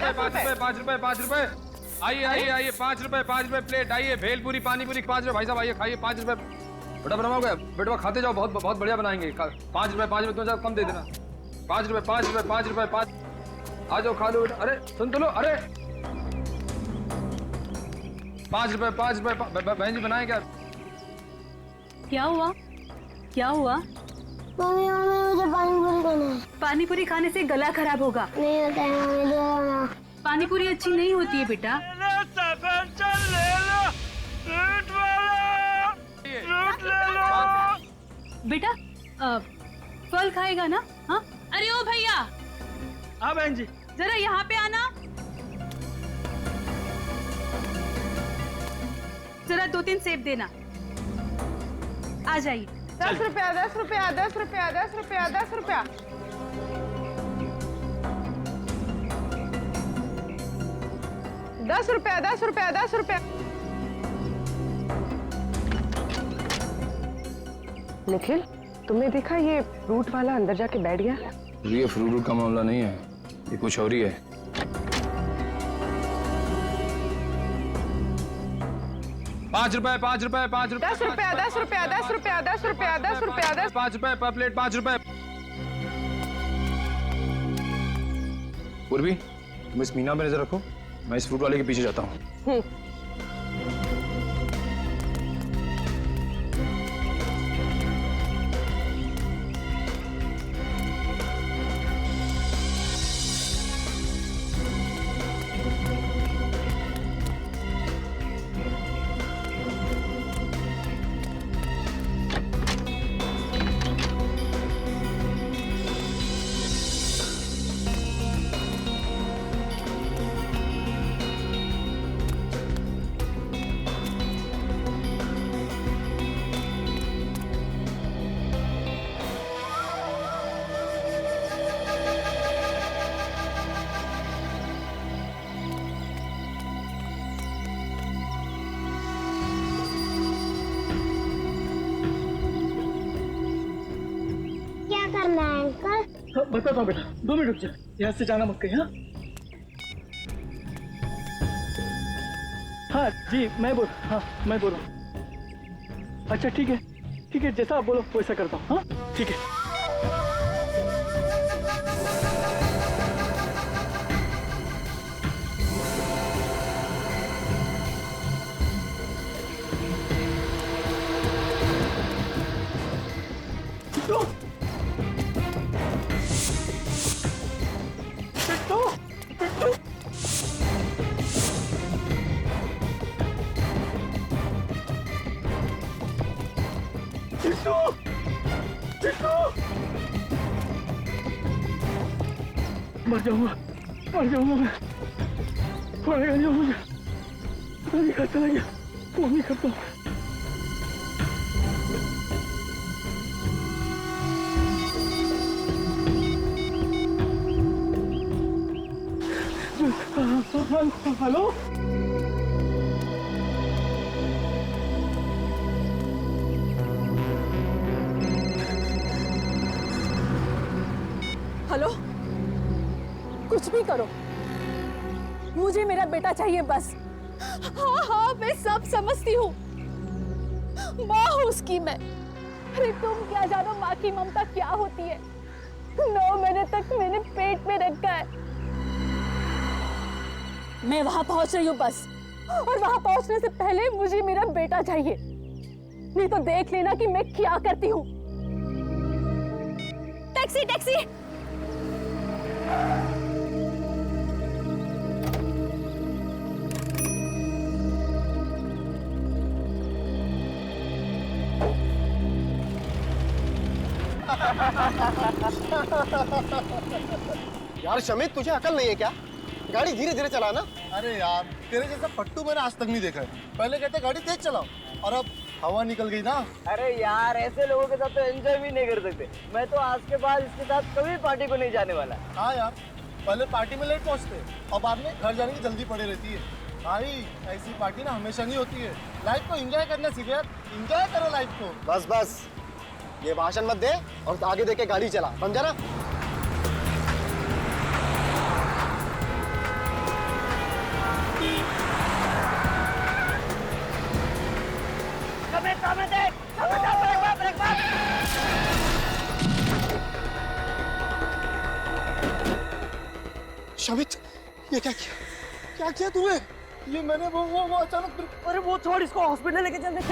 रुपए 5 रुपए 5 रुपए। आइए आइए आइए 5 रुपए प्लेट। आइए भेलपुरी पानी पूरी 5 रुपए। भाई साहब आइए खाइए 5 रुपए। बेटा बनवाओगे? बेटा खाते जाओ, बहुत बहुत बढ़िया बनाएंगे। 5 रुपए तुम कम दे देना। 5 रुपए 5 रुपए 5। आ जाओ खा लो बेटा। अरे सुन तो लो। अरे 5 रुपए बहन जी बनाए क्या? क्या हुआ? क्या हुआ? मम्मी मुझे पानी पूरी खाना है। पानी पूरी खाने से गला खराब होगा। नहीं होता है मम्मी, दे दो ना। पानी पूरी अच्छी नहीं होती है बेटा। बेटा फल खाएगा ना? हाँ अरे ओ भैया। हाँ बहन जी। जरा यहाँ पे आना। जरा 2-3 सेब देना। आ जाइए। 10 रुपया 10 रुपया 10 रुपया 10 रुपया 10 रुपया। 10 रुपया 10 रुपया 10 रुपया। निखिल, तुमने देखा ये फ्रूट वाला अंदर जाके बैठ गया? ये फ्रूट का मामला नहीं है, ये कुछ और ही है। पाँच रुपए 10 रुपया 10 रुपया 10 रुपया 10 रुपया 10 रुपया 10। 5 रुपए पर प्लेट 5 रुपए। पूर्वी तुम इस मीना पे नजर रखो, मैं इस फ्रूट वाले के पीछे जाता हूँ। बताता हूँ बेटा, 2 मिनट रुक जा, यहाँ से जाना मत कहीं। हाँ जी मैं बोल रहा हूँ। अच्छा ठीक है जैसा आप बोलो वैसा करता हूँ। हाँ ठीक है। मर जाऊंगा मैं। पड़ेगा नहीं मुझे। मैं घर चला गया, वो नहीं करता हूँ। हेलो हेलो, कुछ भी करो, मुझे मेरा बेटा चाहिए बस। हाँ मैं सब समझती हूँ, माँ हूँ उसकी मैं। अरे तुम क्या जानो माँ की ममता क्या होती है। 9 महीने तक मैंने पेट में रखा है। मैं वहां पहुंच रही हूँ बस, और वहां पहुंचने से पहले मुझे मेरा बेटा चाहिए, नहीं तो देख लेना कि मैं क्या करती हूँ। Taxi taxi. यार शमित, तुझे अकल नहीं है क्या? गाड़ी धीरे धीरे चलाना। अरे यार, तेरे जैसा पट्टू मैंने आज तक नहीं देखा है। पहले कहते गाड़ी तेज चलाओ, और अब हवा निकल गई ना। अरे यार, ऐसे लोगों के साथ तो एंजॉय भी नहीं कर सकते। मैं तो आज के बाद इसके साथ कभी पार्टी को नहीं जाने वाला। हाँ यार, पहले पार्टी में लेट पहुंचते और बाद में घर जाने की जल्दी पड़ी रहती है। भाई ऐसी पार्टी ना हमेशा नहीं होती है। लाइफ को एंजॉय करना सीखे यार, एंजॉय करो लाइफ को। बस बस, ये भाषण मत दे और आगे देख के गाड़ी चला, समझा ना? ये क्या किया तूने? ये मैंने वो अचानक। अरे वो छोड़, इसको हॉस्पिटल लेके चल।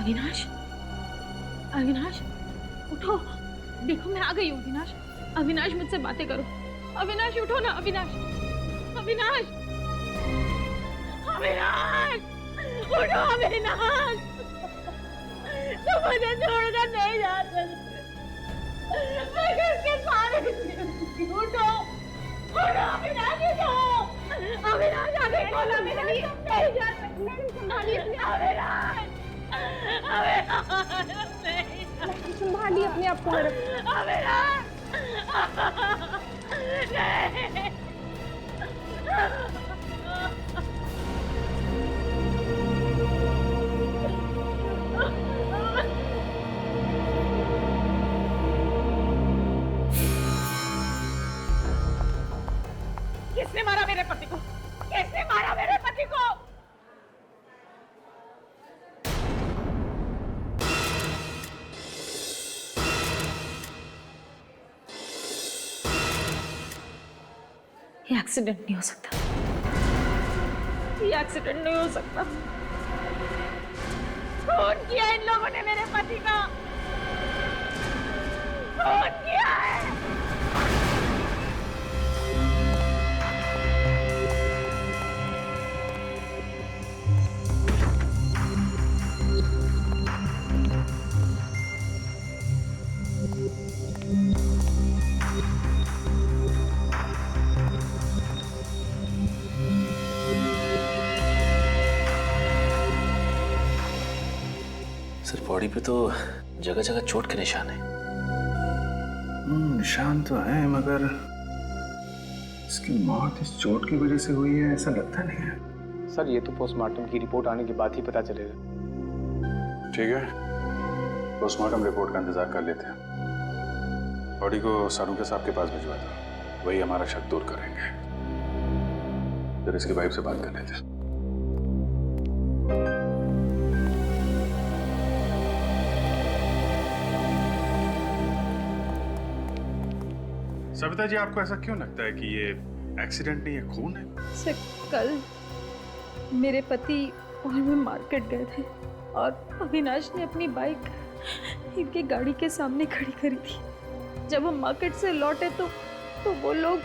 अविनाश, अविनाश उठो, देखो मैं आ गई हूँ। अविनाश, अविनाश मुझसे बातें करो। अविनाश उठो ना। अविनाश, अविनाश, अविनाश उठो। अविनाश, तुम मुझे छोड़कर नहीं जा सकते। मैं किसके सहारे जीऊंगी? उठो, उठो अविनाश, उठो। अविनाश आगे खोलो। अविनाश नहीं जा सकते। अविनाश, संभालिए अपने आप को। किसने मारा मेरे पति को? किसने मारा मेरे पति को? ये एक्सीडेंट नहीं हो सकता। ये एक्सीडेंट नहीं हो सकता। खून किया इन लोगों ने मेरे पति का। खून किया है। सर बॉडी पे तो जगह जगह चोट के निशान है। निशान तो है, मगर इसकी मौत इस चोट की वजह से हुई है ऐसा लगता नहीं है। सर ये तो पोस्टमार्टम की रिपोर्ट आने के बाद ही पता चलेगा। ठीक है, पोस्टमार्टम रिपोर्ट का इंतजार कर लेते हैं। बॉडी को सारूके साहब के पास भिजवा दो, वही हमारा शक दूर करेंगे। फिर इसकी वाइफ से बात कर लेते हैं। सविता जी, आपको ऐसा क्यों लगता है कि ये एक्सीडेंट नहीं है, खून है? सर कल मेरे पति और मैं मार्केट गए थे और अविनाश ने अपनी बाइक इनकी गाड़ी के सामने खड़ी करी थी। जब हम मार्केट से लौटे तो वो लोग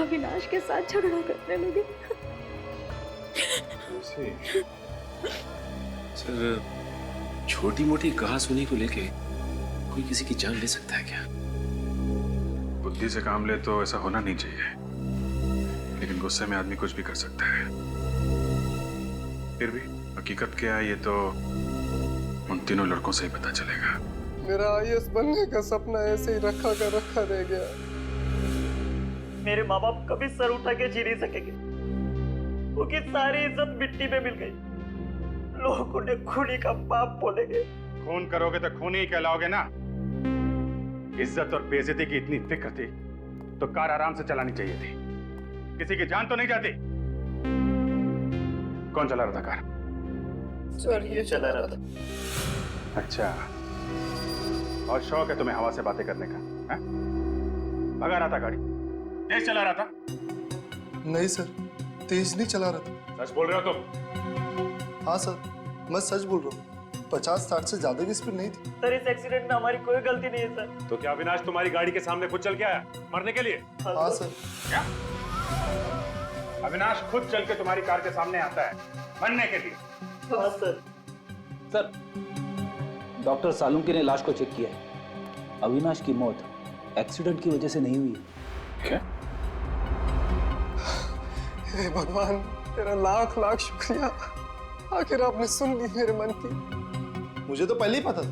अविनाश के साथ झगड़ा करने लगे। सर छोटी मोटी कहासुनी को लेके कोई किसी की जान ले सकता है क्या? बुद्धि से काम ले तो ऐसा होना नहीं चाहिए, लेकिन गुस्से में आदमी कुछ भी कर सकता है। फिर भी हकीकत क्या है ये तो उन तीनों लड़कों से ही पता चलेगा। मेरा आईएएस बनने का सपना ऐसे ही रखा रह गया। मेरे माँ बाप कभी सर उठा के जी नहीं सकेंगे, उनकी सारी इज्जत मिट्टी में मिल गई। लोग उन्हें खूनी का बाप बोलेंगे। खून करोगे तो खून ही कहलाओगे ना। इज्जत और बेइज्जती की इतनी फिक्र थी तो कार आराम से चलानी चाहिए थी, किसी की जान तो नहीं जाती। कौन चला रहा था कार? सर ये चला रहा था। अच्छा, और शौक है तुम्हें हवा से बातें करने का? है? भगा रहा था गाड़ी? तेज चला रहा था? नहीं सर, तेज नहीं चला रहा था। सच बोल रहे हो तुम? हाँ सर, मैं सच बोल रहा हूँ। 50-60 से ज्यादा की स्पीड नहीं थी। सर इस एक्सीडेंट में हमारी कोई गलती नहीं है सर। तो क्या अविनाश तुम्हारी गाड़ी के सामने खुद चल के आया मरने के लिए? हाँ सर। क्या? अविनाश खुद चल के तुम्हारी कार के सामने आता है मरने के लिए? हाँ सर। सर डॉक्टर सालुंके ने लाश को चेक किया है। अविनाश की मौत एक्सीडेंट की वजह से नहीं हुई है। क्या? हे भगवान, तेरा लाख लाख शुक्रिया। आखिर आपने सुन ली मेरे मन की। मुझे तो पहले ही पता था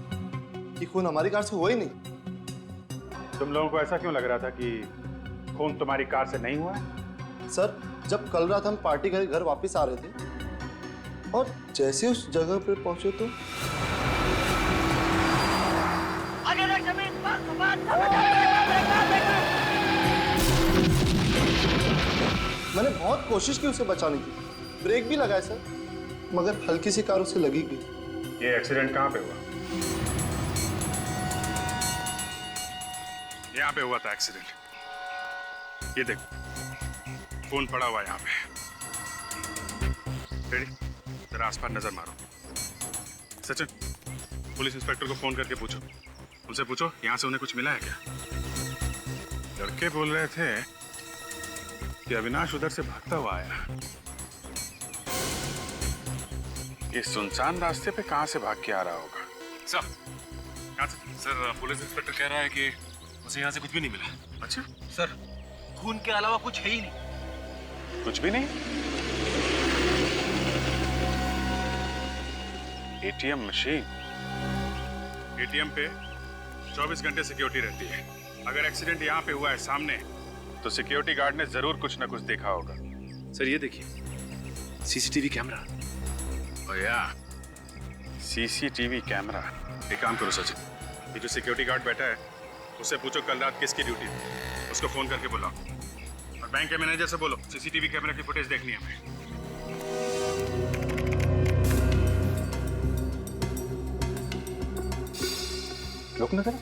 कि खून हमारी कार से हुआ ही नहीं। तुम लोगों को ऐसा क्यों लग रहा था कि खून तुम्हारी कार से नहीं हुआ है? सर जब कल रात हम पार्टी करके घर वापस आ रहे थे और जैसे उस जगह पे पहुंचे तो मैंने बहुत कोशिश की उसे बचाने की, ब्रेक भी लगाया सर, मगर हल्की सी कार उसे लगी गई। ये एक्सीडेंट कहाँ पे हुआ? यहाँ पे हुआ था एक्सीडेंट। ये देख, फोन पड़ा हुआ यहाँ पे। रेडी? जरा आसपास नजर मारो। सचिन, पुलिस इंस्पेक्टर को फोन करके पूछो, उनसे पूछो यहाँ से उन्हें कुछ मिला है क्या। लड़के बोल रहे थे कि अविनाश उधर से भागता हुआ आया। ये सुनसान रास्ते पे कहाँ से भाग के आ रहा होगा? सर, पुलिस इंस्पेक्टर कह रहा है कि उसे यहाँ से कुछ भी नहीं मिला। अच्छा सर, खून के अलावा कुछ है ही नहीं। कुछ भी नहीं? एटीएम मशीन, एटीएम पे 24 घंटे सिक्योरिटी रहती है। अगर एक्सीडेंट यहाँ पे हुआ है सामने, तो सिक्योरिटी गार्ड ने जरूर कुछ ना कुछ देखा होगा। सर ये देखिए, सीसीटीवी कैमरा। CCTV camera. एक काम करो सचिन, ये जो सिक्योरिटी गार्ड बैठा है उससे पूछो कल रात किसकी ड्यूटी थी, उसको फोन करके बुलाओ। और बैंक के मैनेजर से बोलो सीसीटीवी कैमरा की फुटेज देखनी है हमें। रुक ना जरा,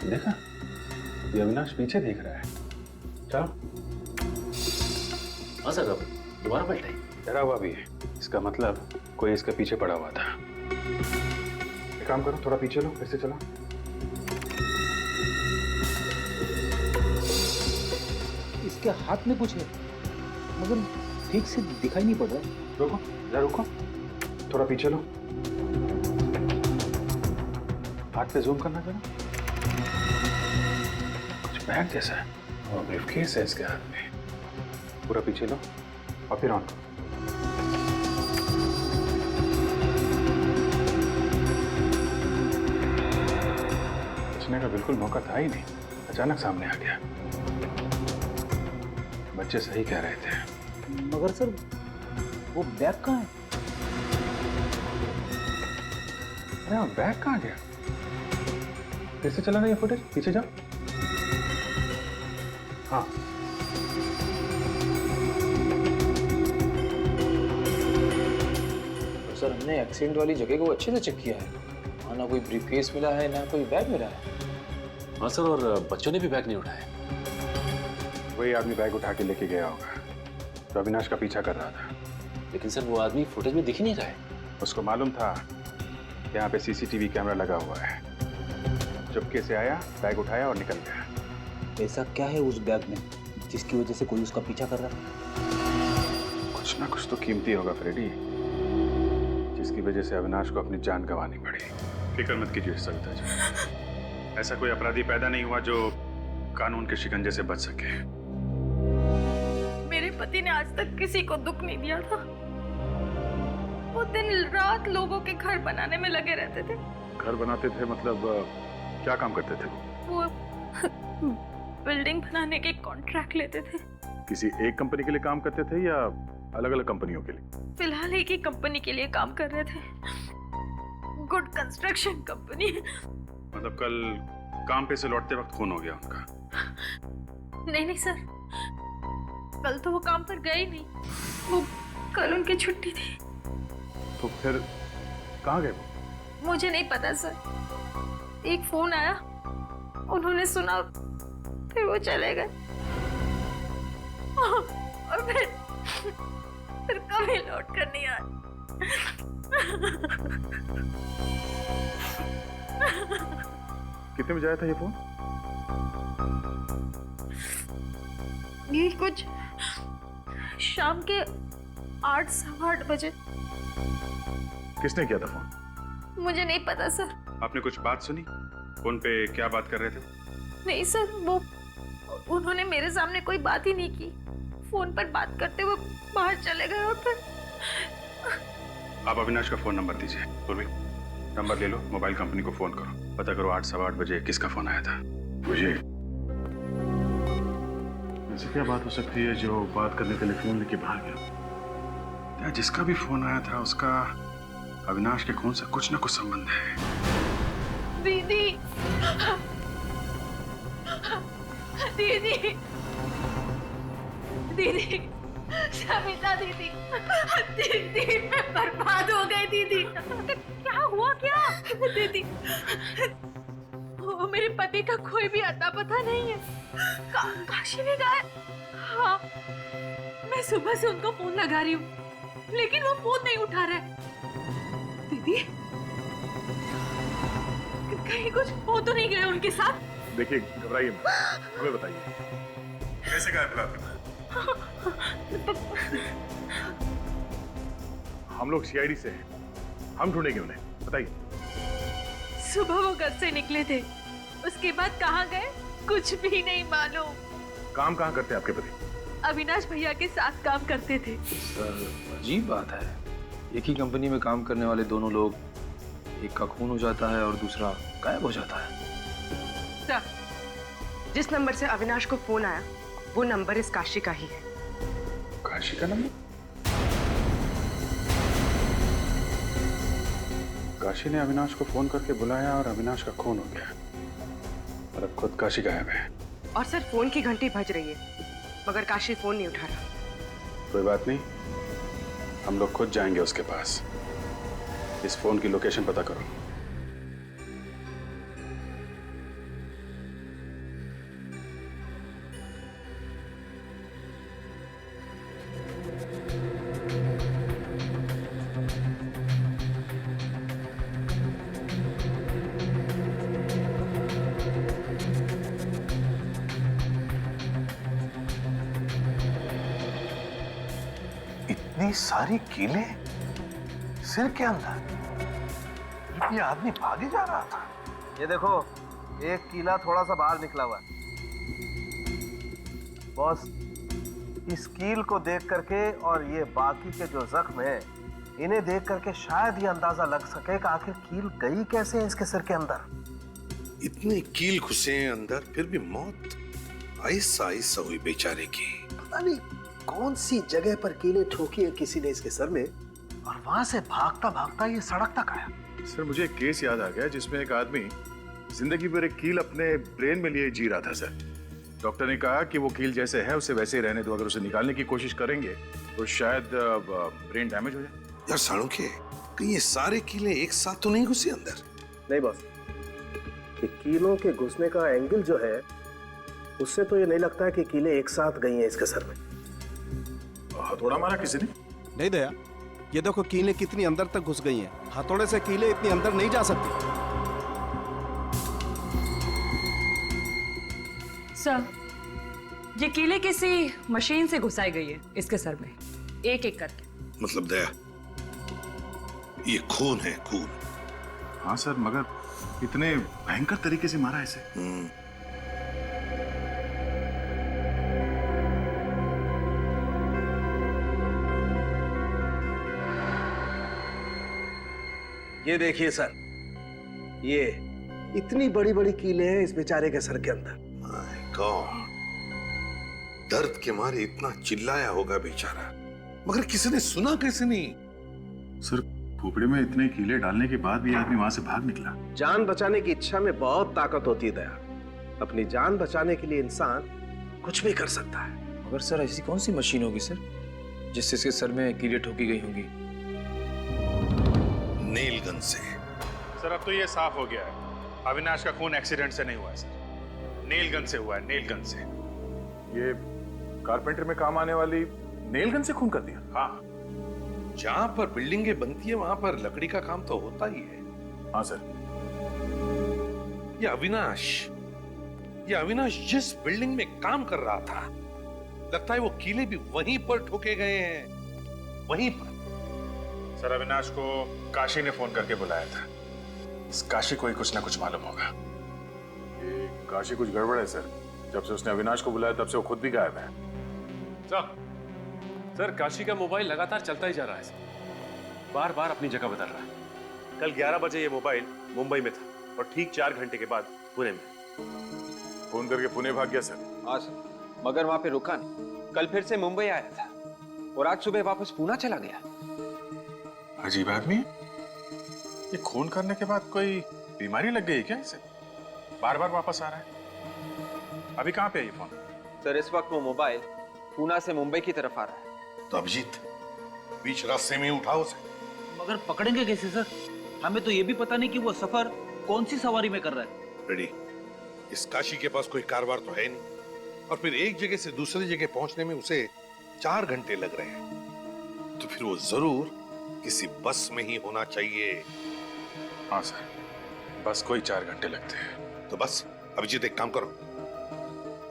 देखा ये अविनाश पीछे देख रहा है। चलो। हाँ सर, अब दोबारा पलटा। डरा हुआ भी है, इसका मतलब कोई इसके पीछे पड़ा हुआ था। एक काम करो, थोड़ा पीछे लो, फिर से चलो। इसके हाथ में कुछ है, मगर ठीक से दिखाई नहीं पड़ रहा। रुको जरा, रुको, थोड़ा पीछे लो। हाथ पे जूम करना जरा। कुछ बैग जैसा है और ब्रीफकेस है इसके हाथ में। पूरा पीछे लो और फिर ऑन करो। बचने का बिल्कुल मौका था ही नहीं, अचानक सामने आ गया। बच्चे सही कह रहे थे। मगर सर, वो बैग कहाँ है? अरे बैग कहाँ गया? फिर से चला ना ये फुटेज, पीछे जाओ। हाँ, सर हमने एक्सीडेंट वाली जगह को अच्छे से चेक किया है, वहाँ ना कोई ब्रीफकेस मिला है ना कोई बैग मिला है। हाँ सर, और बच्चों ने भी बैग नहीं उठाया। वही आदमी बैग उठा के लेके गया होगा तो अविनाश का पीछा कर रहा था। लेकिन सर वो आदमी फुटेज में दिख ही नहीं रहा है। उसको मालूम था यहाँ पे सीसीटीवी कैमरा लगा हुआ है। चुपके से आया, बैग उठाया और निकल गया। ऐसा क्या है उस बैग में जिसकी वजह से कोई उसका पीछा कर रहा है? कुछ ना कुछ तो कीमती होगा फ्रेडी, जिसकी वजह से अविनाश को अपनी जान गंवानी पड़ी। फिक्र मत कीजिए सविता जी, ऐसा कोई अपराधी पैदा नहीं हुआ जो कानून के शिकंजे से बच सके। मेरे पति ने आज तक किसी को दुख नहीं दिया था। वो दिन रात लोगों के घर बनाने में लगे रहते थे। घर बनाते थे मतलब क्या काम करते थे? वो बिल्डिंग बनाने के कॉन्ट्रैक्ट लेते थे। किसी एक कंपनी के लिए काम करते थे या अलग अलग कंपनियों के लिए? फिलहाल एक ही कंपनी के लिए काम कर रहे थे, गुड कंस्ट्रक्शन कंपनी। मतलब कल काम पे से लौटते वक्त खून हो गया उनका? नहीं सर, कल तो वो काम पर गए ही नहीं। वो कल उनकी छुट्टी थी। तो फिर कहाँ गए वो? मुझे नहीं पता सर, एक फोन आया, उन्होंने सुना, फिर वो चले गए और फिर कभी लौट कर नहीं आए। कितने बजे आया था ये फोन? ये कुछ शाम के 8 सवा 8 बजे। किसने किया था फोन? मुझे नहीं पता सर। आपने कुछ बात सुनी? फोन पे क्या बात कर रहे थे? नहीं सर, वो उन्होंने मेरे सामने कोई बात ही नहीं की। फोन पर बात करते हुए बाहर चले गए और फिर। आप अविनाश का फोन नंबर दीजिए। पूर्वी, नंबर ले लो, मोबाइल कंपनी को फोन करो, पता करो 8 सवा 8 बजे किसका फोन आया था। मुझे ऐसी क्या बात हो सकती है जो बात करने के लिए फोन लेके भाग गया? क्या जिसका भी फोन आया था उसका अविनाश के खून से कुछ ना कुछ संबंध है? दीदी दीदी दीदी सविता दीदी दीदी मैं बर्बाद हो गई दीदी। क्या हुआ क्या दीदी? वो मेरे पति का कोई भी अता पता नहीं है। काशी में गए। हाँ मैं सुबह से उनको फोन लगा रही हूँ लेकिन वो फोन नहीं उठा रहे। दीदी कहीं कुछ हो तो नहीं गया उनके साथ? देखिए घबराइए मत, हमें बताइए कैसे गायब रहा था? हम लोग सीआईडी से हैं, हम ढूंढेंगे उन्हें, बताइए। सुबह वो घर से निकले थे, उसके बाद कहाँ गए कुछ भी नहीं मालूम। काम कहाँ करते हैं आपके पति? अविनाश भैया के साथ काम करते थे। सर अजीब बात है, एक ही कंपनी में काम करने वाले दोनों लोग, एक का खून हो जाता है और दूसरा गायब हो जाता है। सर, जिस नंबर से अविनाश को फोन आया वो नंबर इस काशी का ही है। काशी का नंबर? काशी ने अविनाश को फोन करके बुलाया और अविनाश का खून हो गया और अब खुद काशी गायब है। और सर फोन की घंटी बज रही है मगर काशी फोन नहीं उठा रहा। कोई बात नहीं, हम लोग खुद जाएंगे उसके पास। इस फोन की लोकेशन पता करो। इतनी सारी कीले सिर के अंदर, ये आदमी भागे जा रहा था। ये देखो, एक कीला थोड़ा सा बाहर निकला हुआ है। बॉस, इस कील को देख करके और ये बाकी के जो जख्म है इन्हें देख करके शायद ये अंदाजा लग सके कि आखिर कील गई कैसे है इसके सिर के अंदर। इतने कील घुसे हैं अंदर, फिर भी मौत आहिस्ता आहिस्ता हुई बेचारे की। पता नहीं कौन सी जगह पर कीले ठोकी है किसी ने इसके सर में और वहां से भागता भागता ये सड़क तक आया। सर मुझे एक केस याद आ गया जिसमें एक आदमी जिंदगी भर एक कील अपने ब्रेन में लिए जी रहा था सर। डॉक्टर ने कहा कि वो कील जैसे है उसे वैसे ही रहने दो, अगर उसे निकालने की कोशिश करेंगे तो शायद ब्रेन डैमेज हो जाए। यार साळुंखे, कहीं ये सारे कीले एक साथ तो नहीं घुसे अंदर? नहीं बॉस, ये कीलों के घुसने का एंगल जो है उससे तो ये नहीं लगता है कि कीले एक साथ गई हैं इसके सर में। हथौड़ा मारा किसी ने? नहीं दया, ये देखो कीलें कितनी अंदर तक घुस गई हैं। हथौड़े से कीलें इतनी अंदर नहीं जा सकती। सर, ये कीले किसी मशीन से घुसाई गई है इसके सर में, एक एक करके। मतलब दया, ये खून है, खून। हाँ सर, मगर इतने भयंकर तरीके से मारा इसे। ये देखिए सर, ये इतनी बड़ी बड़ी कीलें हैं इस बेचारे के सर के अंदर। माय गॉड, दर्द के मारे इतना चिल्लाया होगा बेचारा, मगर किसी ने सुना कैसे नहीं? सर खोपड़े में इतने कीले डालने के बाद भी आदमी वहां से भाग निकला। जान बचाने की इच्छा में बहुत ताकत होती है दया। अपनी जान बचाने के लिए इंसान कुछ भी कर सकता है। मगर सर ऐसी कौन सी मशीन होगी सर जिससे इसके सर में कीले ठोकी गई होंगी? नेल गन से। सर अब तो ये साफ हो गया है, अविनाश का खून एक्सीडेंट से नहीं हुआ है सर, नेल गन से हुआ है, नेल गन से। ये कारपेंटर में काम आने वाली नेल गन से खून कर दिया? हाँ, जहां पर बिल्डिंगें बनती है वहां पर लकड़ी का काम तो होता ही है। हाँ सर। ये अविनाश जिस बिल्डिंग में काम कर रहा था, लगता है वो कीले भी वहीं पर ठोके गए हैं, वहीं पर। सर अविनाश को काशी ने फोन करके बुलाया था। इस काशी को ही कुछ ना कुछ मालूम होगा। ये काशी कुछ गड़बड़ है सर, जब से उसने अविनाश को बुलाया तब से वो खुद भी गायब है। सर काशी का मोबाइल लगातार चलता ही जा रहा है सर, बार बार अपनी जगह बदल रहा है। कल 11 बजे ये मोबाइल मुंबई में था और ठीक 4 घंटे के बाद पुणे में। फोन करके पुणे भाग गया सर? हाँ सर, मगर वहां पे रुका नहीं। कल फिर से मुंबई आया था और आज सुबह वापस पूना चला गया। अजीब आदमी। ये खून करने के बाद कोई बीमारी लग गई क्या इसे? बार बार वापस आ रहा है। अभी कहाँ पे है ये फोन? सर इस वक्त वो मोबाइल पूना से मुंबई की तरफ आ रहा है। तो अभिजीत बीच रास्ते में उठाओ उसे। मगर पकड़ेंगे कैसे सर? हमें तो ये भी पता नहीं कि वो सफर कौन सी सवारी में कर रहा है। रेडी, इस काशी के पास कोई कारवार तो है नहीं, और फिर एक जगह से दूसरी जगह पहुंचने में उसे 4 घंटे लग रहे हैं, तो फिर वो जरूर किसी बस में ही होना चाहिए। हाँ सर, बस कोई 4 घंटे लगते हैं। तो बस अभिजीत एक काम करो,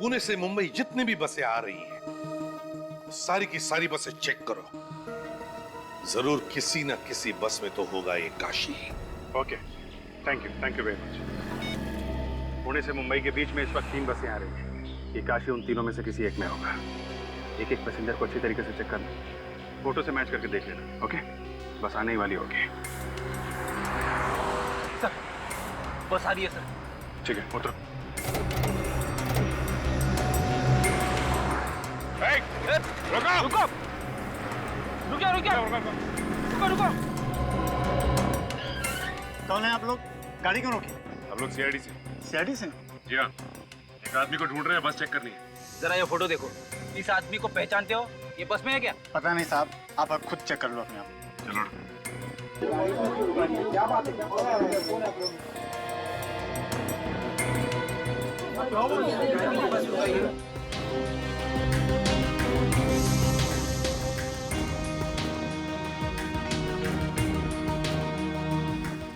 पुणे से मुंबई जितनी भी बसें आ रही हैं सारी की सारी बसें चेक करो। जरूर किसी ना किसी बस में तो होगा ये Kashi. Okay, thank you very much. Pune से मुंबई के बीच में इस वक्त 3 बसें आ रही हैं। ये काशी उन तीनों में से किसी एक में होगा। एक एक पैसेंजर को अच्छी तरीके से चेक करना, फोटो से मैच करके देख लेना। ओके, बस आने ही वाली होगी। सर बस आ रही है सर। ठीक है, उतरो। रुको रुको। कौन है आप लोग? गाड़ी क्यों रोकी? हम लोग सीआईडी से। सीआईडी से? जी हाँ, एक आदमी को ढूंढ रहे हैं, बस चेक करनी है। जरा ये फोटो देखो, इस आदमी को पहचानते हो? ये बस में है क्या? पता नहीं साहब, आप खुद चेक कर लो अपने आप। चलो। क्या बात है?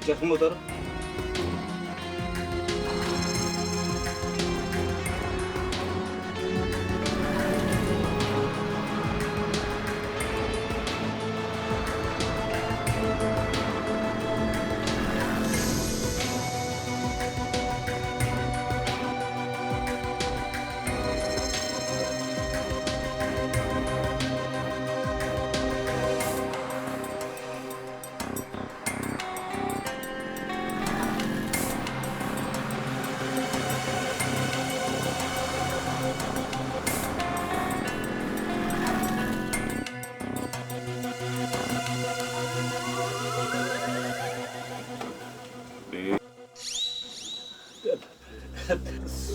जख्म उतर।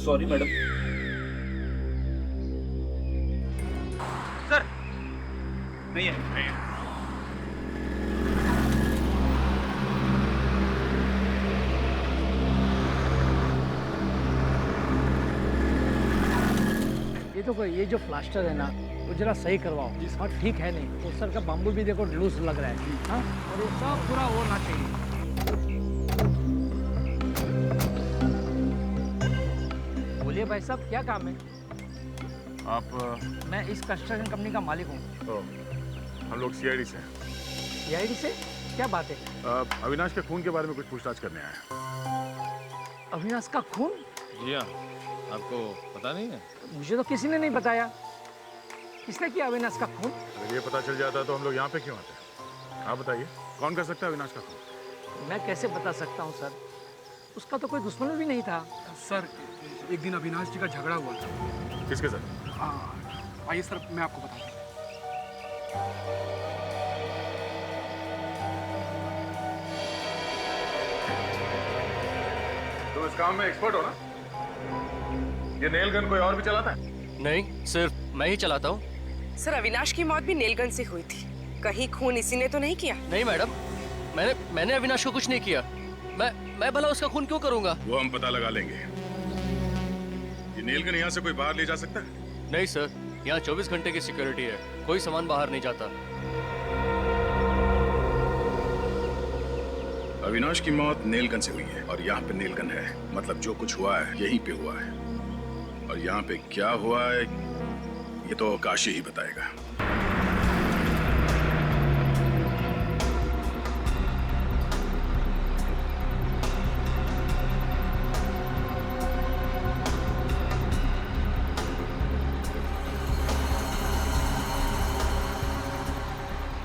Sorry madam. सर नहीं है। ये तो कोई ये जो प्लास्टर है ना वो जरा सही करवाओ। हाँ ठीक है नहीं तो सर का बाम्बू भी देखो लूज लग रहा है। हाँ और ये सब पूरा होना चाहिए। बोलिए भाई साहब क्या काम है? आप? मैं इस कंस्ट्रक्शन कंपनी का मालिक हूँ। हम लोग सीआईडी से। सीआईडी से? क्या बात है? अविनाश के खून के बारे में कुछ पूछताछ करने आए। अविनाश का खून? जी हाँ, आपको पता नहीं है? मुझे तो किसी ने नहीं बताया। किसने किया अविनाश का खून? अगर ये पता चल जाता तो हम लोग यहाँ पे क्यों आते? आप बताइए, कौन कर सकता है अविनाश का खून? मैं कैसे बता सकता हूँ सर, उसका तो कोई दुश्मन भी नहीं था। सर एक दिन अविनाश जी का झगड़ा हुआ था। किसके साथ? आइए सर मैं आपको बताऊँ। तुम इस काम में एक्सपर्ट हो ना? ये नेल गन कोई और भी चलाता है? नहीं, सिर्फ मैं ही चलाता हूँ। सर अविनाश की मौत भी नेल गन से हुई थी, कहीं खून इसी ने तो नहीं किया? नहीं मैडम, मैंने अविनाश को कुछ नहीं किया। मैं भला उसका खून क्यों करूंगा? वो हम पता लगा लेंगे। ये नेल गन यहाँ से कोई बाहर ले जा सकता है? नहीं सर, यहाँ 24 घंटे की सिक्योरिटी है, कोई सामान बाहर नहीं जाता। अविनाश की मौत नेल गन से हुई है और यहाँ पे नेल गन है, मतलब जो कुछ हुआ है यहीं पे हुआ है। और यहाँ पे क्या हुआ है ये तो काशी ही बताएगा।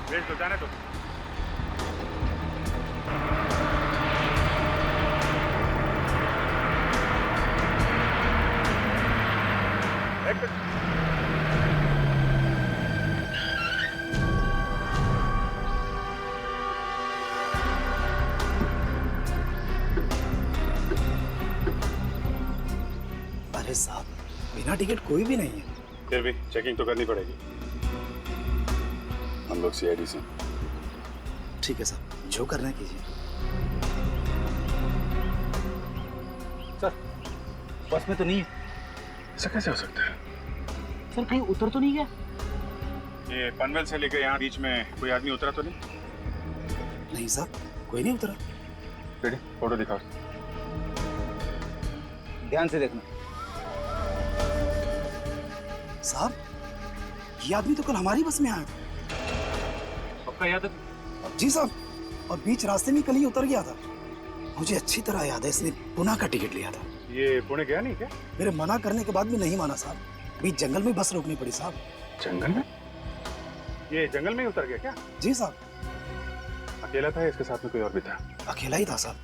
भेज दो, जाने दो। बिना टिकट कोई भी नहीं है। फिर भी चेकिंग तो करनी पड़ेगी। हम लोग सीआईडी से। ठीक है साहब, जो करना है कीजिए। सर बस में तो नहीं है। ऐसा कैसे हो सकता है? सर कहीं उतर तो नहीं गया? ये पनवेल से लेकर यहाँ बीच में कोई आदमी उतरा तो नहीं? नहीं साहब, कोई नहीं उतरा। रेडी, फोटो दिखाओ। ध्यान से देखना। साहब ये आदमी तो कल हमारी बस में आया था। आपका याद है? जी साहब, और बीच रास्ते में कल ही उतर गया था। मुझे अच्छी तरह याद है, इसने पुणे का टिकट लिया था। ये पुणे गया नहीं क्या? मेरे मना करने के बाद भी नहीं माना साहब। बीच जंगल में बस रोकनी पड़ी साहब। जंगल में? ये जंगल में ही उतर गया क्या? जी साहब। अकेला था या इसके साथ में कोई और भी था? अकेला ही था साहब,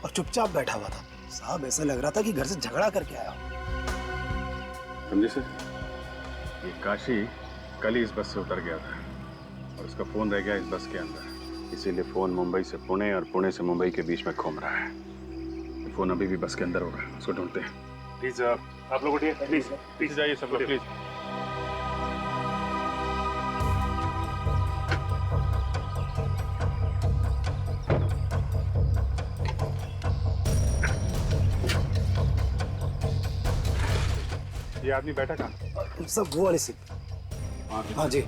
और चुपचाप बैठा हुआ था साहब। ऐसा लग रहा था कि घर से झगड़ा करके आया। समझे सर, ये काशी कल ही इस बस से उतर गया था और उसका फोन रह गया इस बस के अंदर। इसीलिए फोन मुंबई से पुणे और पुणे से मुंबई के बीच में घूम रहा है। फोन अभी भी बस के अंदर होगा, उसको ढूंढते हैं। प्लीज आप लोग उठिए, प्लीज पीछे जाइए सब लोग, प्लीज। ये आदमी बैठा कहाँ? सब वो वाले सीट। हाँ जी।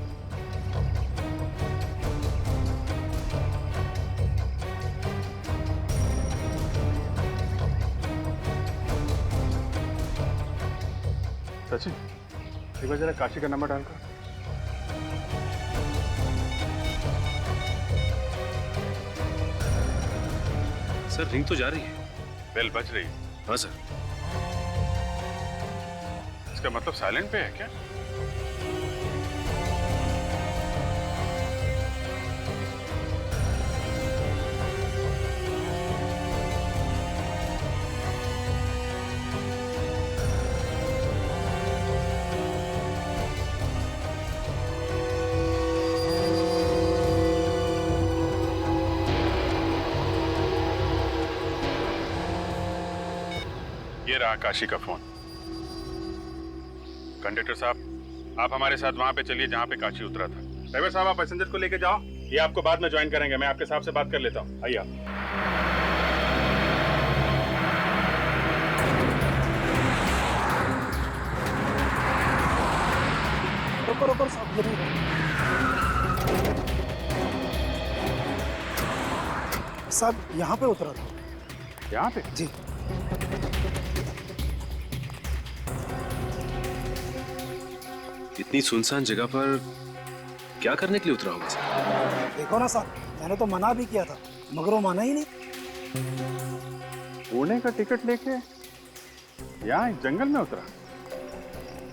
सचिन, एक बार जरा काशी का नंबर डालकर। सर रिंग तो जा रही है। बेल बज रही है। हाँ सर। इसका मतलब साइलेंट पे है क्या? ये रहा काशी का फोन। कंडक्टर साहब, आप हमारे साथ वहां पे चलिए जहां पे काशी उतरा था। ड्राइवर साहब, आप पैसेंजर को लेके जाओ, ये आपको बाद में ज्वाइन करेंगे। मैं आपके साहब से बात कर लेता हूँ, आइए आप। रुको रुको साहब, साहब यहाँ पे उतरा था। यहाँ पे? जी। इतनी सुनसान जगह पर क्या करने के लिए उतरा होगा सर? देखो ना साहब, मैंने तो मना भी किया था मगर वो माना ही नहीं। पुणे का टिकट लेके यहाँ जंगल में उतरा?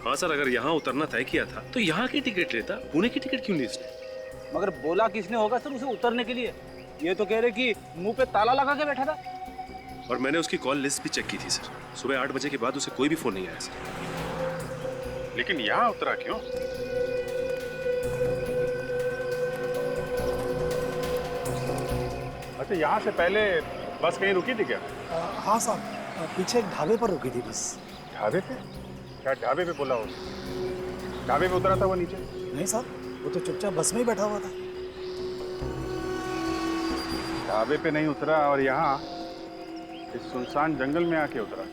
हाँ सर, अगर यहाँ उतरना तय किया था तो यहाँ की टिकट लेता, पुणे की टिकट क्यों ली इसने? मगर बोला किसने होगा सर उसे उतरने के लिए? ये तो कह रहे कि मुंह पे ताला लगा के बैठा था। और मैंने उसकी कॉल लिस्ट भी चेक की थी सर। सुबह 8 बजे के बाद उसे कोई भी फोन नहीं आया सर। लेकिन यहाँ उतरा क्यों? अच्छा, यहाँ से पहले बस कहीं रुकी थी क्या? हाँ साहब, पीछे एक ढाबे पर रुकी थी बस। ढाबे पे? क्या ढाबे पे बोला हो? ढाबे पे उतरा था वो नीचे? नहीं साहब, वो तो चुपचाप बस में ही बैठा हुआ था। ढाबे पे नहीं उतरा और यहाँ इस सुनसान जंगल में आके उतरा।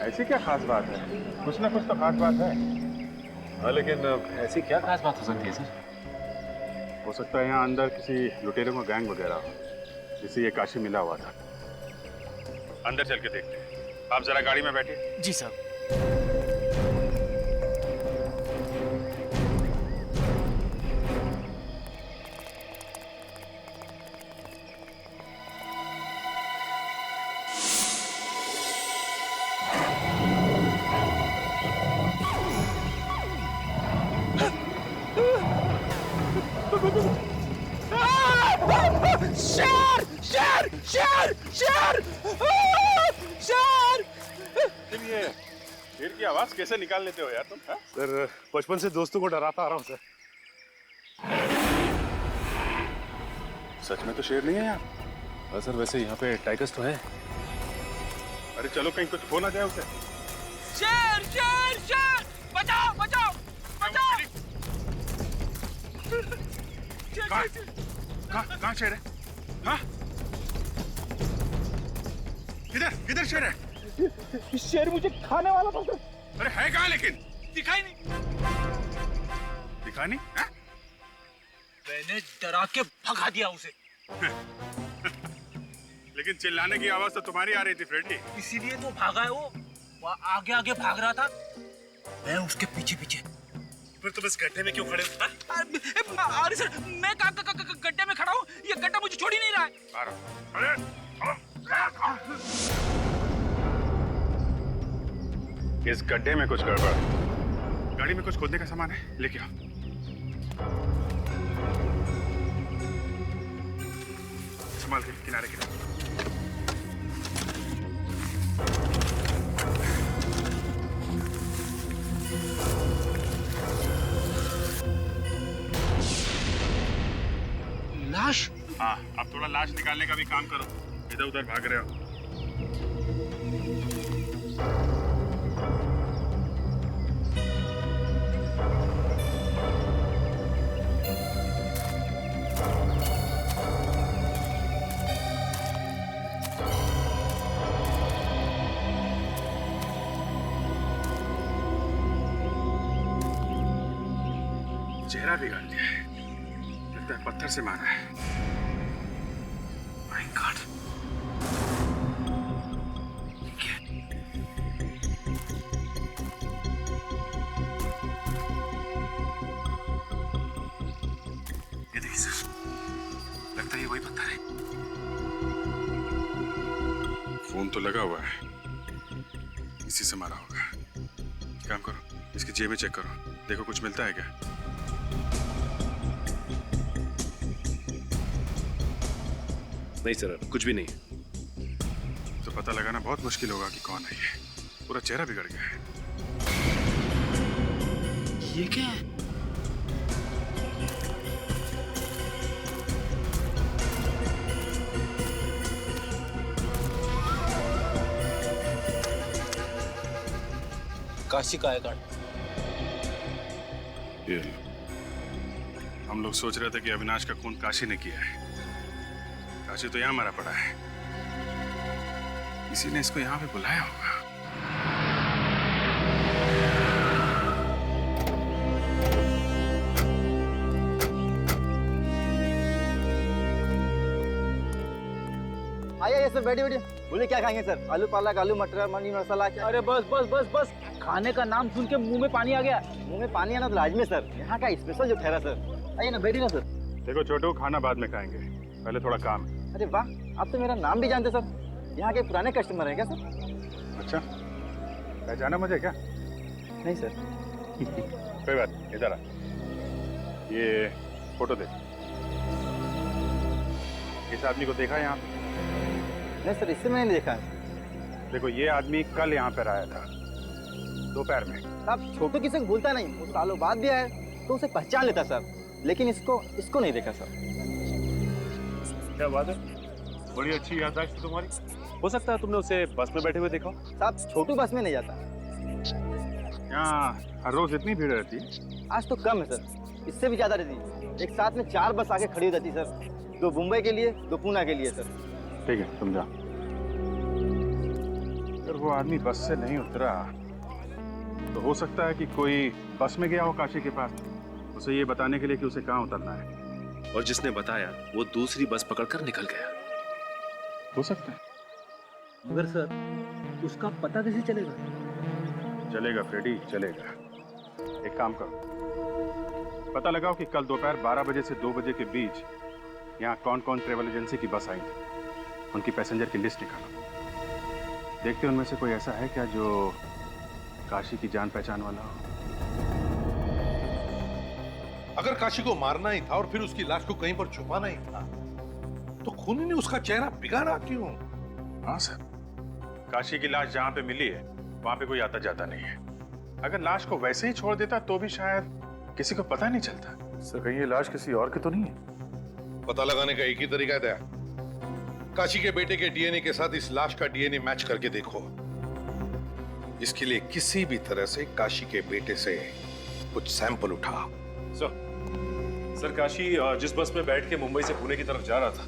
ऐसी क्या खास बात है? कुछ ना कुछ तो खास बात है। हाँ, लेकिन ऐसी क्या खास बात हो सकती है सर? हो सकता है यहाँ अंदर किसी लुटेरों का गैंग वगैरह हो, जिसे ये काशी मिला हुआ था। अंदर चल के देखते हैं। आप जरा गाड़ी में बैठिए। जी साहब। शेर शेर शेर शेर शेर! ये शेर की आवाज कैसे निकाल लेते हो यार तुम? सर, बचपन से दोस्तों को डराता आ रहा हूँ सर। सच में तो शेर नहीं है यार। हाँ सर, वैसे यहाँ पे टाइगर्स तो है। अरे चलो, कहीं कुछ हो ना जाए उसे। शेर शेर शेर बचाओ बचाओ बचाओ। कहाँ शेर है? हाँ? किधर किधर शेर है? शेर मुझे खाने वाला था सर। अरे है कहाँ लेकिन? दिखाई नहीं। दिखा नहीं? हाँ? मैंने डरा के भगा दिया उसे। लेकिन चिल्लाने की आवाज तो तुम्हारी आ रही थी फ्रेंडी। इसीलिए तो भागा है वो आगे आगे भाग रहा था, मैं उसके पीछे पीछे। फिर तुम इस गड्ढे में क्यों खड़े हो? अरे सर मैं गड्ढे में खड़ा हूँ, ये गड्ढा मुझे छोड़ ही नहीं रहा है। इस गड्ढे में कुछ गड़बड़। गाड़ी में कुछ खोदने का सामान है, लेके आओ। संभाल के किनारे किनारे। लाश? हाँ, अब थोड़ा लाश निकालने का भी काम करो। इधर उधर भाग रहे हो। चेहरा बिगाड़ दिया है, लगता है पत्थर से मारा है। My God. ये देखिए सर, लगता है ये वही पत्थर है। फोन तो लगा हुआ है, इसी से मारा होगा। काम करो, इसकी जेब में चेक करो, देखो कुछ मिलता है क्या। नहीं सर, कुछ भी नहीं है। तो पता लगाना बहुत मुश्किल होगा कि कौन है ये। पूरा चेहरा बिगड़ गया है। ये क्या है? काशी का है कार्ड। ये लो। हम लोग सोच रहे थे कि अविनाश का खून काशी ने किया है। काशी तो यहाँ मरा पड़ा है, किसी ने इसको यहाँ पे बुलाया होगा। आइए सर, बैठिए बैठिए। बोले क्या खाएंगे सर? आलू पालक, आलू मटर, मनी मसाला क्या? अरे बस बस बस बस, खाने का नाम सुन के मुंह में पानी आ गया। मुंह में पानी आना तो लाजमी सर, यहाँ का स्पेशल जो ठहरा सर। आइए ना, बैठिए ना सर। देखो छोटू, खाना बाद में खाएंगे, पहले थोड़ा काम है। अरे वाह, आप तो मेरा नाम भी जानते सर। यहाँ के पुराने कस्टमर हैं क्या सर? अच्छा, पहचाना मुझे क्या? नहीं सर। कोई बात, इधर आ। ये फोटो दे। इस आदमी को देखा यहाँ पे? नहीं सर, इससे मैंने देखा। देखो, ये आदमी कल यहाँ पर आया था दोपहर में। साहब, छोटू किसी को भूलता नहीं, वो सालों बाद भी आया तो उसे पहचान लेता सर, लेकिन इसको नहीं देखा सर। क्या बात है, बड़ी अच्छी याददाश्त है तुम्हारी। हो सकता है तुमने उसे बस में बैठे हुए देखा। साहब, छोटू बस में नहीं जाता। यहाँ हर रोज इतनी भीड़ रहती है? आज तो कम है सर, इससे भी ज्यादा रहती है। एक साथ में 4 बस आके खड़ी हो जाती सर, 2 मुंबई के लिए, 2 पूना के लिए सर। ठीक है, तुम जाओ। अगर वो आदमी बस से नहीं उतरा तो हो सकता है कि कोई बस में गया हो काशी के पास, उसे ये बताने के लिए कि उसे कहाँ उतरना है। और जिसने बताया वो दूसरी बस पकड़कर निकल गया। हो सकता है। मगर सर, उसका पता कैसे चलेगा? चलेगा फ्रेडी, चलेगा। एक काम करो, पता लगाओ कि कल दोपहर 12 बजे से 2 बजे के बीच यहाँ कौन कौन ट्रेवल एजेंसी की बस आई थी, उनकी पैसेंजर की लिस्ट निकालो। देखते उनमें से कोई ऐसा है क्या जो काशी की जान पहचान वाला हो। अगर काशी को मारना ही था और फिर उसकी लाश को कहीं पर छुपाना ही था, तो खूनी ने उसका चेहरा बिगाड़ा क्यों? हाँ सर, काशी की लाश जहाँ पे मिली है वहाँ पे कोई आता जाता नहीं है। अगर लाश को वैसे ही छोड़ देता तो भी शायद किसी को पता नहीं चलता। सर, कहीं ये लाश किसी और की तो नहीं है? पता लगाने का एक ही तरीका है दया। काशी के बेटे के डीएनए के साथ इस लाश का डीएनए मैच करके देखो। इसके लिए किसी भी तरह से काशी के बेटे से कुछ सैंपल उठा। सर काशी जिस बस में बैठ के मुंबई से पुणे की तरफ जा रहा था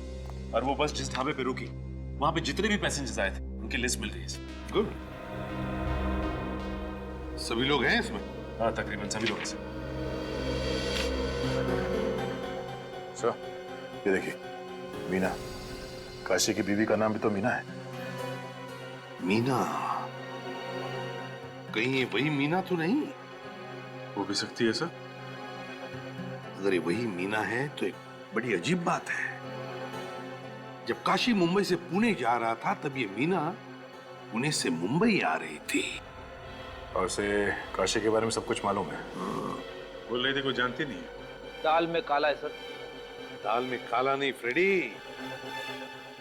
और वो बस जिस ढाबे पे रुकी वहां पे जितने भी पैसेंजर्स आए थे उनकी लिस्ट मिल गई है। गुड। सभी लोग हैं इसमें? हाँ तकरीबन सभी लोग हैं सर। ये देखिए मीना, काशी की बीवी का नाम भी तो मीना है। मीना? कहीं ये वही मीना तो नहीं? हो भी सकती है सर। अगर ये वही मीना है तो एक बड़ी अजीब बात है। जब काशी मुंबई से पुणे जा रहा था तब ये मीना पुणे से मुंबई आ रही थी। और उसे काशी के बारे में सब कुछ मालूम है। बोल रही थी कोई जानती नहीं है। दाल में काला है सर। दाल में काला नहीं फ्रेडी,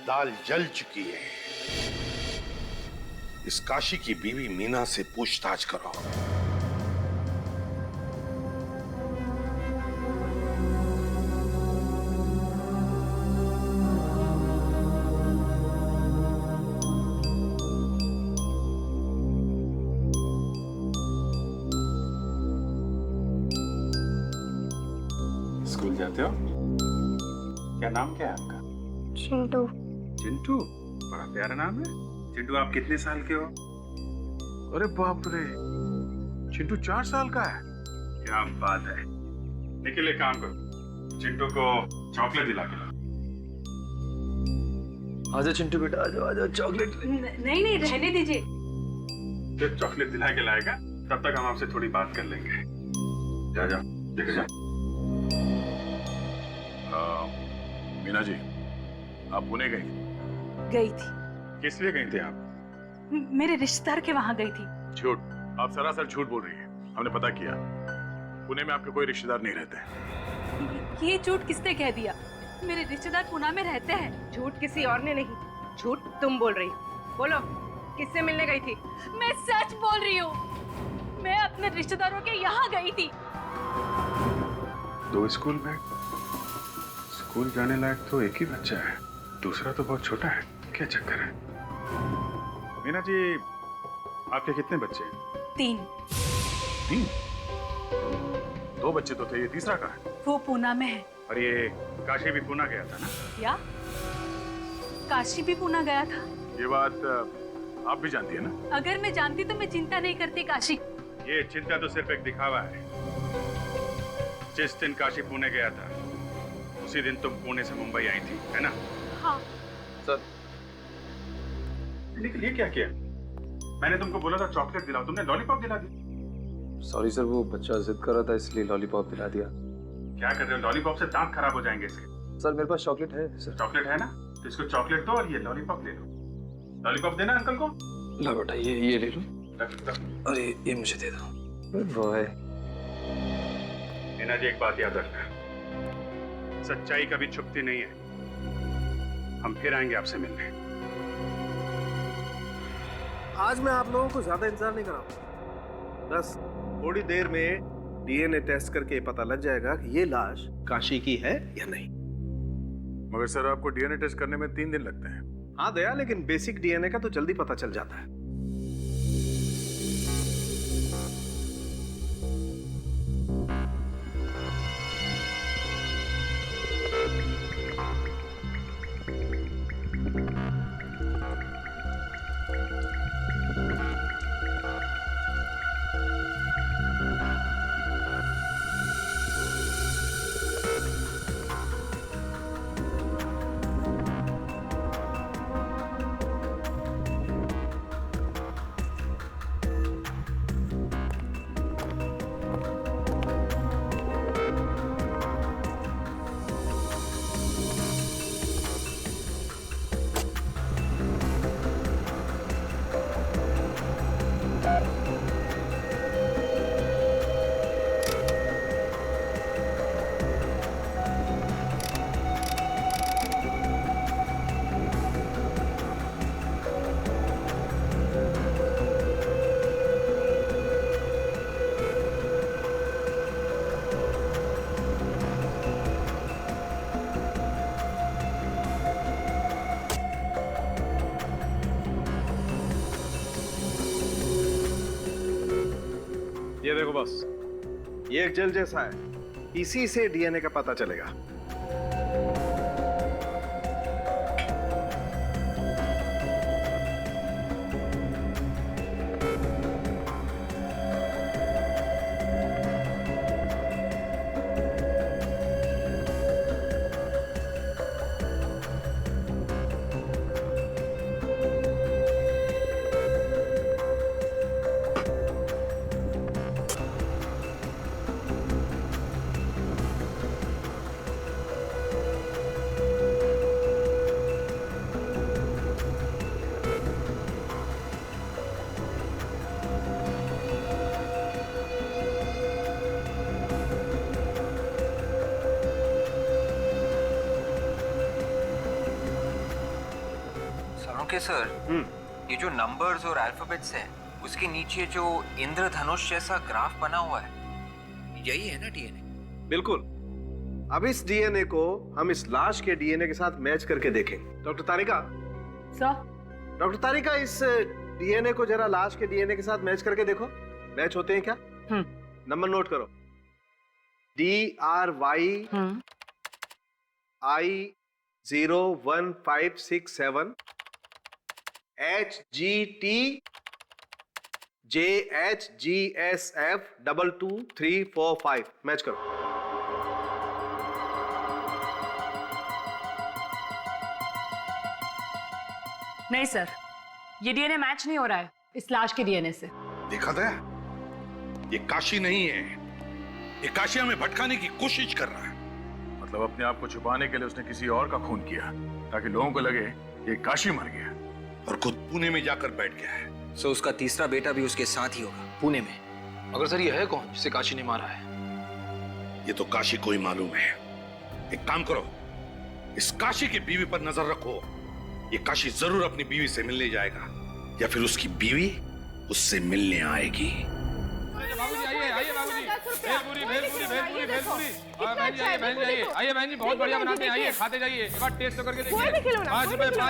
दाल जल चुकी है। इस काशी की बीवी मीना से पूछताछ करो। स्कूल जाते हो? क्या नाम क्या है आपका? चिंटू। चिंटू? बड़ा प्यारा नाम है। चिंटू आप कितने साल के हो? अरे बाप रे, चिंटू 4 साल का है। क्या बात है। निखिल एक काम करो, चिंटू को चॉकलेट दिला के लाओ। आजा चिंटू बेटा, आजा आजा चॉकलेट। नहीं नहीं रहने दीजिए। जब चॉकलेट दिला के लाएगा तब तक हम आपसे थोड़ी बात कर लेंगे। जा जा देख जा। मीना जी, आप पुणे गई थी। किस लिए गई थी आप? मेरे रिश्तेदार के वहां गई थी। झूठ, आप सरासर झूठ बोल रही हैं। हमने पता किया, पुणे में आपके कोई रिश्तेदार नहीं रहते। ये झूठ किसने कह दिया? मेरे रिश्तेदार पुणे में रहते हैं। झूठ किसी और ने नहीं, झूठ तुम बोल रही। बोलो, किससे मिलने गई थी? मैं सच बोल रही हूँ। मैं अपने रिश्तेदारों के यहाँ गई थी। 2 स्कूल बैग? स्कूल जाने लायक तो एक ही बच्चा है, दूसरा तो बहुत छोटा है। क्या चक्कर है? मीना जी, आपके कितने बच्चे हैं? 3। 3? 2 बच्चे तो थे, ये तीसरा कहाँ है? वो पुणे में है। और ये काशी भी पुणे गया था ना? क्या? काशी भी पुणे गया था? ये बात आप भी जानती है ना? अगर मैं जानती तो मैं चिंता नहीं करती काशी। ये चिंता तो सिर्फ एक दिखावा है। जिस दिन काशी पुणे गया था उसी दिन तुम पुणे से मुंबई आई थी, है ना? हाँ सर। लेकिन ये क्या किया? मैंने तुमको बोला था चॉकलेट दिलाओ, तुमने लॉलीपॉप दिला दी। सॉरी सर, वो बच्चा जिद कर रहा था इसलिए लॉलीपॉप दिला दिया। क्या कर रहे हो? लॉलीपॉप से दांत खराब हो जाएंगे इसके। सर मेरे पास चॉकलेट है सर। चॉकलेट है ना, तो इसको चॉकलेट दो और ये लॉलीपॉप ले लो। लॉलीपॉप देना अंकल को। ला बेटा, ये ले लो। अरे ये मुझे दे दो। Good boy. मीना जी, एक बात याद रखना, सच्चाई कभी छुपती नहीं है। हम फिर आएंगे आपसे मिलने। आज मैं आप लोगों को ज्यादा इंतजार नहीं कराऊंगा। बस थोड़ी देर में डीएनए टेस्ट करके पता लग जाएगा कि ये लाश काशी की है या नहीं। मगर सर, आपको डीएनए टेस्ट करने में 3 दिन लगते हैं। हाँ दया, लेकिन बेसिक डीएनए का तो जल्दी पता चल जाता है। बॉस। ये एक जेल जैसा है, इसी से डीएनए का पता चलेगा। ओके सर, ये जो नंबर्स और अल्फाबेट्स हैं, उसके नीचे जो इंद्रधनुष जैसा ग्राफ बना हुआ है, यही है ना डीएनए? बिल्कुल। अब इस डीएनए को हम इस लाश के डीएनए के साथ मैच करके देखेंगे। डॉक्टर तारिका सर। डॉक्टर तारिका, इस डीएनए को जरा लाश के डीएनए के साथ मैच करके देखो, मैच होते हैं क्या? नंबर नोट करो। DRY I 01567 HGT JHGSF 22345 match करो। नहीं सर, ये डीएनए मैच नहीं हो रहा है इस लाश के डीएनए से। देखा था, ये काशी नहीं है, ये काशी हमें भटकाने की कोशिश कर रहा है। मतलब अपने आप को छुपाने के लिए उसने किसी और का खून किया ताकि लोगों को लगे ये काशी मर गया और खुद पुणे में जाकर बैठ गया है। सो उसका तीसरा बेटा भी उसके साथ ही होगा पुणे में। मगर सर, ये है कौन जिसे काशी ने मारा है? ये तो काशी को ही मालूम है। एक काम करो, इस काशी की बीवी पर नजर रखो। ये काशी जरूर अपनी बीवी से मिलने जाएगा या फिर उसकी बीवी उससे मिलने आएगी। बाबूजी आइए, आइए बाबूजी, भेलपुरी भेलपुरी भेलपुरी भेलपुरी। बहन जी आइए, बहन जी आइए, आइए बहन जी, बहुत बढ़िया बनाते हैं, आइए खाते जाइए, एक बार टेस्ट तो करके देखिए। 5 रुपए 5 रुपए 5।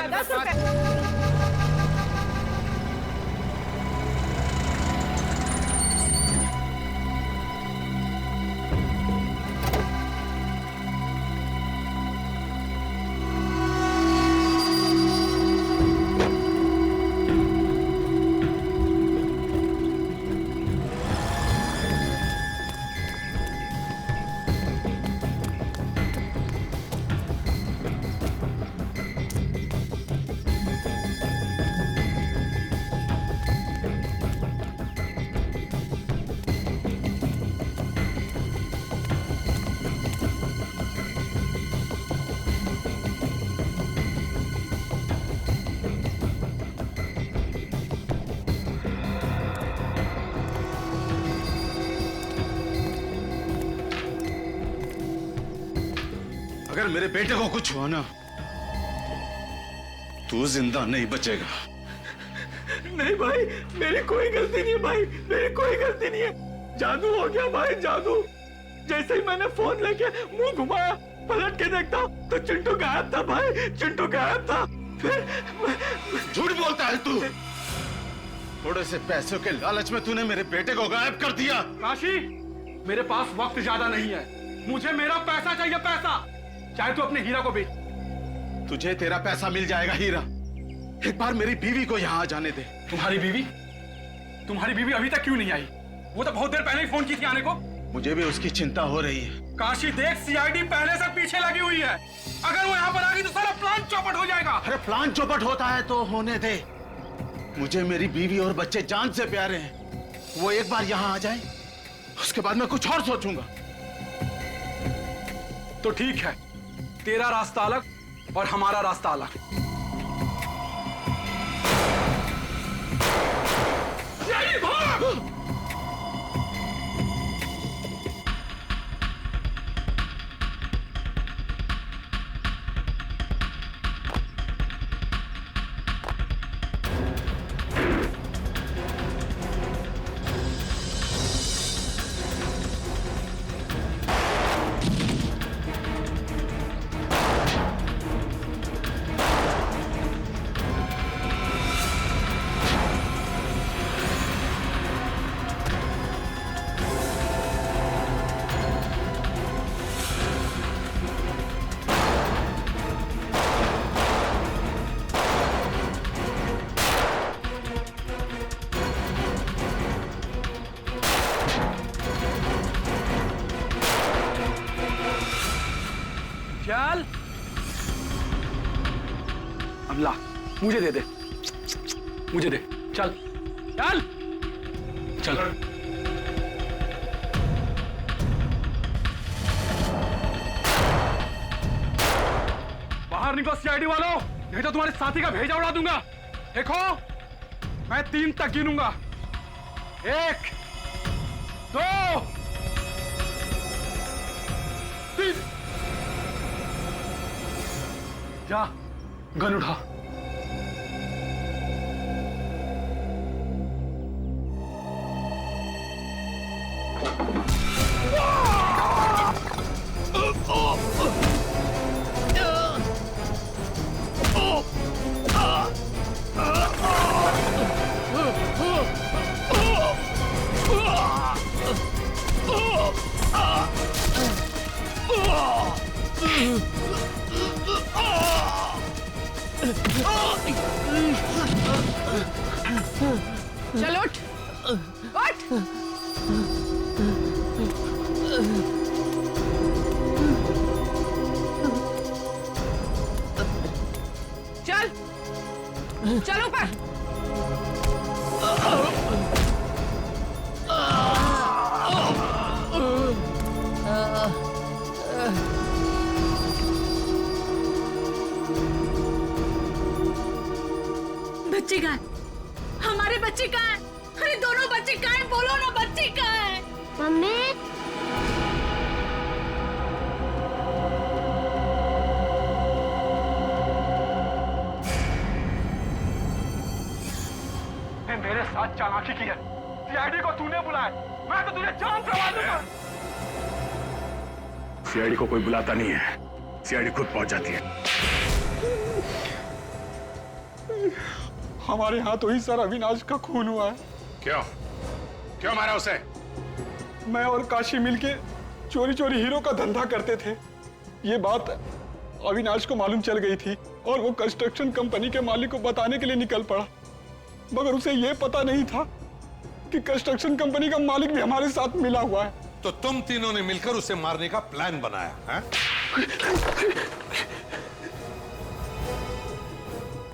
अगर मेरे बेटे को कुछ हुआ ना, तू जिंदा नहीं बचेगा। नहीं भाई, मेरी कोई गलती नहीं है भाई, मेरी कोई गलती नहीं है। जादू हो गया भाई, जादू। जैसे ही मैंने फोन लेके मुंह घुमाया, पलट के देखता तो चिंटू गायब था भाई, चिंटू गायब था। फिर झूठ बोलता है तू। थोड़े से पैसों के लालच में तूने मेरे बेटे को गायब कर दिया। काशी, मेरे पास वक्त ज्यादा नहीं है, मुझे मेरा पैसा चाहिए, पैसा। चाहे तू अपने हीरा को बेच। तुझे तेरा पैसा मिल जाएगा हीरा। एक बार मेरी बीवी को यहाँ आ जाने दे। तुम्हारी बीवी? तुम्हारी बीवी अभी तक क्यों नहीं आई? वो तो बहुत देर पहले ही फोन की थी आने को। मुझे भी उसकी चिंता हो रही है। काशी देख, सीआईडी पहले से पीछे लगी हुई है। अगर वो यहाँ पर आ गई तो सारा प्लान चौपट हो जाएगा। अरे प्लान चौपट होता है तो होने दे। मुझे मेरी बीवी और बच्चे जान से प्यारे हैं। वो एक बार यहाँ आ जाए, उसके बाद मैं कुछ और सोचूंगा। तो ठीक है, तेरा रास्ता अलग और हमारा रास्ता अलग। यही भाग! चल अब ला, मुझे दे दे, मुझे दे। चल चल चल। बाहर निकलो सीआईडी वालों, नहीं तो तुम्हारे साथी का भेजा उड़ा दूंगा। देखो मैं 3 तक गिनूंगा। 1 2 3। जा गन उठा। चल उठ, उठ। चल चल ऊपर। बच्चे कहाँ हैं? हमारे बच्चे कहाँ हैं? अरे दोनों बच्चे कहाँ हैं? बोलो ना, बच्चे कहाँ हैं? मम्मी मेरे साथ चालाकी की है। सीआईडी को तूने बुलाया, मैं तो तुझे जान से मार दूंगा। सीआईडी को कोई बुलाता नहीं है, सीआईडी खुद पहुंच जाती है। हमारे यहाँ तो ही सर अविनाश का खून हुआ है। क्यों क्यों मारा उसे? मैं और काशी मिलके चोरी चोरी हीरो का धंधा करते थे। ये बात अविनाश को मालूम चल गई थी और वो कंस्ट्रक्शन कंपनी के मालिक को बताने के लिए निकल पड़ा, मगर उसे ये पता नहीं था कि कंस्ट्रक्शन कंपनी का मालिक भी हमारे साथ मिला हुआ है। तो तुम तीनों ने मिलकर उसे मारने का प्लान बनाया है?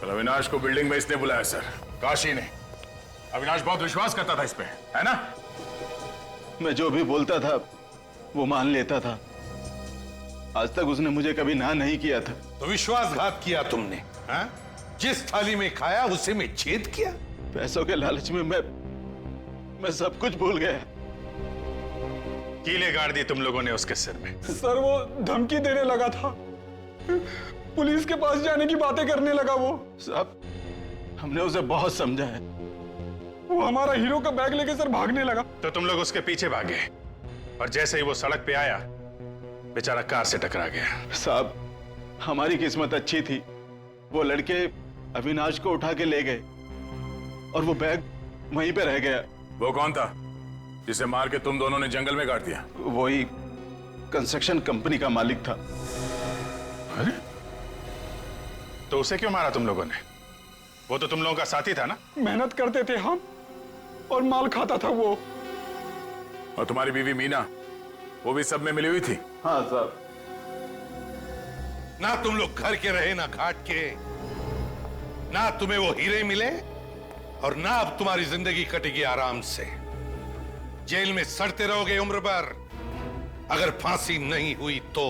अविनाश को बिल्डिंग में इसने बुलाया सर, काशी ने। अविनाश बहुत विश्वास करता था इस पे, है ना? मैं जो भी बोलता था वो मान लेता था। आज तक उसने मुझे कभी ना नहीं किया था। तो विश्वासघात किया तुमने, हैं? जिस थाली में खाया उसी में छेद किया। पैसों के लालच में मैं सब कुछ भूल गया। कीले गाड़ दी तुम लोगों ने उसके सिर में। सर वो धमकी देने लगा था, पुलिस के पास जाने की बातें करने लगा। वो साहब हमने उसे बहुत समझाया। वो हमारा हीरो का बैग लेके सर भागने लगा। तो तुम लोग उसके पीछे भागे और जैसे ही वो सड़क पे आया बेचारा कार से टकरा गया। साहब हमारी किस्मत अच्छी थी, वो लड़के अविनाश को उठा के ले गए और वो बैग वहीं पे रह गया। वो कौन था जिसे मार के तुम दोनों ने जंगल में गाड़ दिया? वही कंस्ट्रक्शन कंपनी का मालिक था। अरे तो उसे क्यों मारा तुम लोगों ने? वो तो तुम लोगों का साथी था ना? मेहनत करते थे हम और माल खाता था वो। और तुम्हारी बीवी मीना, वो भी सब में मिली हुई थी? हाँ साहब। ना तुम लोग घर के रहे ना घाट के, ना तुम्हें वो हीरे मिले और ना अब तुम्हारी जिंदगी कटेगी आराम से। जेल में सड़ते रहोगे उम्र भर, अगर फांसी नहीं हुई तो।